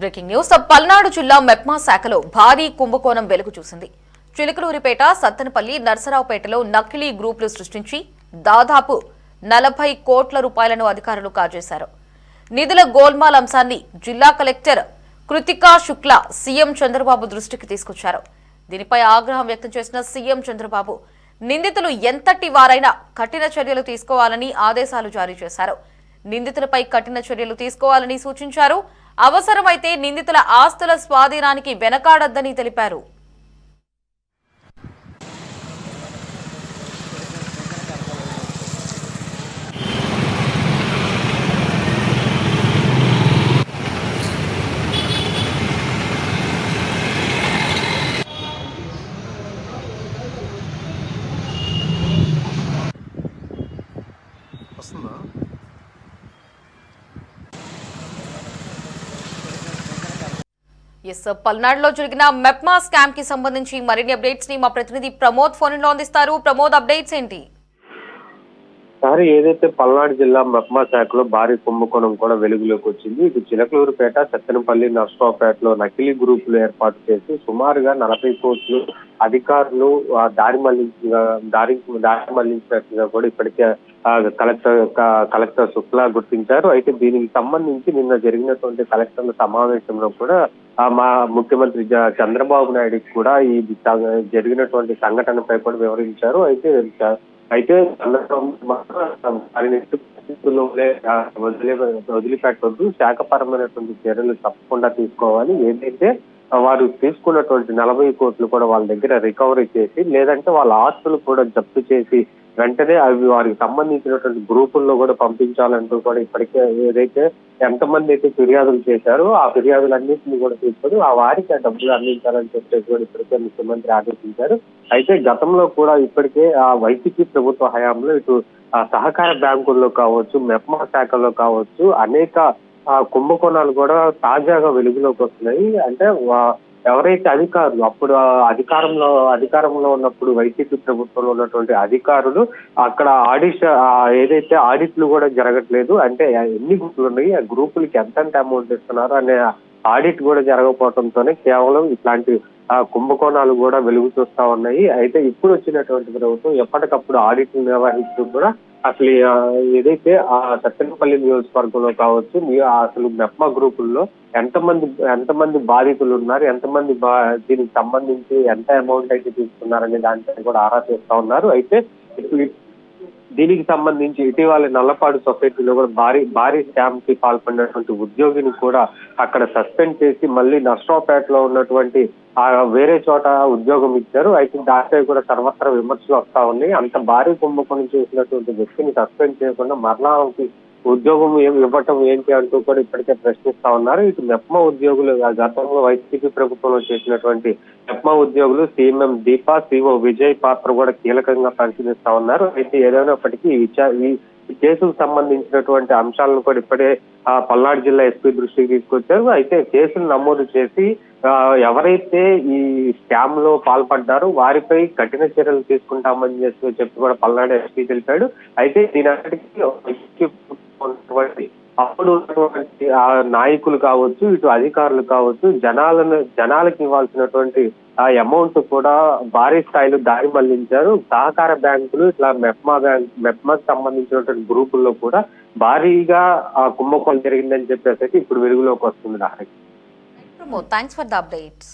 Breaking news. Palnadu జిల్లా మెప్మా శాఖలో భారీ కుంభకోణం వెలుగు చూసింది. చిలకలూరిపేట, సత్తెనపల్లి, నర్సరావుపేటలో నకిలీ గ్రూపులు సృష్టించి దాదాపు 40 కోట్ల రూపాయలను అధికారులు కాజేశారు. నిధుల గోల్మాల్ అంశాన్ని జిల్లా కలెక్టర్ కృతికా శుక్లా సీఎం చంద్రబాబు దృష్టికి తీసుకొచ్చారు. దీనిపై ఆగ్రహం వ్యక్తం చేసిన సీఎం చంద్రబాబు నిందితులు ఎంతటి వారైనా కఠిన చర్యలు తీసుకోవాలని ఆదేశాలు జారీ చేశారు. నిందితులపై కఠిన చర్యలు తీసుకోవాలని సూచించారు. అవసరమైతే నిందితుల ఆస్తుల స్వాధీనానికి వెనకాడొద్దని తెలిపారు. పల్నాడులో జరిగిన మెప్మా స్కామ్ కి సంబంధించి మరిన్ని అప్డేట్స్ ని మా ప్రతినిధి ప్రమోద్ ఫోన్ లో అందిస్తారు. ప్రమోద్, అప్డేట్స్ ఏంటి? సార్, ఏదైతే పల్నాడు జిల్లా మెప్మా శాఖలో భారీ కుంభకోణం కూడా వెలుగులోకి వచ్చింది. ఇటు చిలకలూరుపేట, సత్తెనపల్లి, నర్సరావుపేటలో నకిలీ గ్రూపులు ఏర్పాటు చేసి సుమారుగా 40 కోట్లు అధికారులు దారి మళ్లించినట్టుగా కూడా ఇప్పటికే కలెక్టర్ శుక్లా గుర్తించారు. అయితే దీనికి సంబంధించి నిన్న జరిగినటువంటి కలెక్టర్ల సమావేశంలో కూడా మా ముఖ్యమంత్రి చంద్రబాబు నాయుడుకి కూడా ఈ జరిగినటువంటి సంఘటనపై కూడా వివరించారు. అయితే వదిలిపెట్టొద్దు, శాఖపరమైనటువంటి చర్యలు తప్పకుండా తీసుకోవాలి. ఏదైతే వారు తీసుకున్నటువంటి 40 కోట్లు కూడా వాళ్ళ దగ్గర రికవరీ చేసి, లేదంటే వాళ్ళ ఆస్తులు కూడా జప్తు చేసి వెంటనే అవి వారికి సంబంధించినటువంటి గ్రూపుల్లో కూడా పంపించాలంటూ కూడా ఇప్పటికే ఏదైతే ఎంతమంది అయితే ఫిర్యాదులు చేశారో ఆ ఫిర్యాదులన్నింటినీ కూడా తీసుకొని ఆ వారికి ఆ డబ్బులు అందించాలని చెప్పేసి కూడా ఇప్పటికే ముఖ్యమంత్రి ఆదేశించారు. అయితే గతంలో కూడా ఇప్పటికే ఆ వైసీపీ ప్రభుత్వ హయాంలో ఇటు సహకార బ్యాంకుల్లో కావచ్చు, మెప్మా శాఖలో కావచ్చు అనేక కుంభకోణాలు కూడా తాజాగా వెలుగులోకి వస్తున్నాయి. అంటే ఎవరైతే అధికారులు అప్పుడు అధికారంలో ఉన్నప్పుడు వైసీపీ ప్రభుత్వంలో ఉన్నటువంటి అధికారులు అక్కడ ఏదైతే ఆడిట్లు కూడా జరగట్లేదు, అంటే ఎన్ని గ్రూపులు ఉన్నాయి, ఆ గ్రూపులకి ఎంత అమౌంట్ ఇస్తున్నారు అనే ఆడిట్ కూడా జరగకపోవడంతోనే కేవలం ఇట్లాంటి కుంభకోణాలు కూడా వెలుగు చూస్తా ఉన్నాయి. అయితే ఇప్పుడు వచ్చినటువంటి ప్రభుత్వం ఎప్పటికప్పుడు ఆడిట్లు నిర్వహిస్తూ కూడా అసలు ఏదైతే ఆ సత్తెనపల్లి నియోజకవర్గంలో కావచ్చు, అసలు మెప్మా గ్రూపుల్లో ఎంతమంది బాధితులు ఉన్నారు, ఎంతమంది దీనికి సంబంధించి ఎంత అమౌంట్ అయితే తీసుకున్నారనే దానిపై కూడా ఆరా చేస్తా ఉన్నారు. అయితే దీనికి సంబంధించి ఇటీవల నల్లపాడు సొసైటీలో కూడా భారీ స్కామ్ కి పాల్పడినటువంటి ఉద్యోగిని కూడా అక్కడ సస్పెండ్ చేసి మళ్ళీ నర్సరావుపేటలో ఉన్నటువంటి వేరే చోట ఉద్యోగం ఇచ్చారు. అయితే దానిపై కూడా సర్వత్రా విమర్శలు వస్తా ఉన్నాయి. అంత భారీ కుంభకోణం చేసినటువంటి వ్యక్తిని సస్పెండ్ చేయకుండా మరలా ఉద్యోగం ఇవ్వటం ఏంటి అంటూ కూడా ఇప్పటికే ప్రశ్నిస్తా ఉన్నారు. ఇటు మెప్మా ఉద్యోగులు గతంలో వైసీపీ ప్రభుత్వంలో చేసినటువంటి మెప్మా ఉద్యోగులు సిఎంఎం దీప, సిఓ విజయ్ పాత్ర కూడా కీలకంగా పరిశీలిస్తా ఉన్నారు. అయితే ఏదైనప్పటికీ ఈ కేసుకు సంబంధించినటువంటి అంశాలను కూడా ఇప్పుడే పల్నాడు జిల్లా ఎస్పీ దృష్టికి తీసుకొచ్చారు. అయితే కేసులు నమోదు చేసి ఎవరైతే ఈ స్కామ్ లో పాల్పడ్డారో వారిపై కఠిన చర్యలు తీసుకుంటామని చెప్పి కూడా పల్నాడు ఎస్పీ తెలిపాడు. అయితే దీని అన్నిటికీ అప్పుడు ఉన్నటువంటి నాయకులు కావచ్చు, ఇటు అధికారులు కావచ్చు, జనాలకు ఇవ్వాల్సినటువంటి ఆ అమౌంట్ కూడా భారీ స్థాయిలో దారి మళ్లించారు. సహకార బ్యాంకులు ఇట్లా మెప్మాకు సంబంధించినటువంటి గ్రూపుల్లో కూడా భారీగా కుంభకోణం జరిగిందని చెప్పేసి ఇప్పుడు వెలుగులోకి వస్తుంది. Thanks for the updates.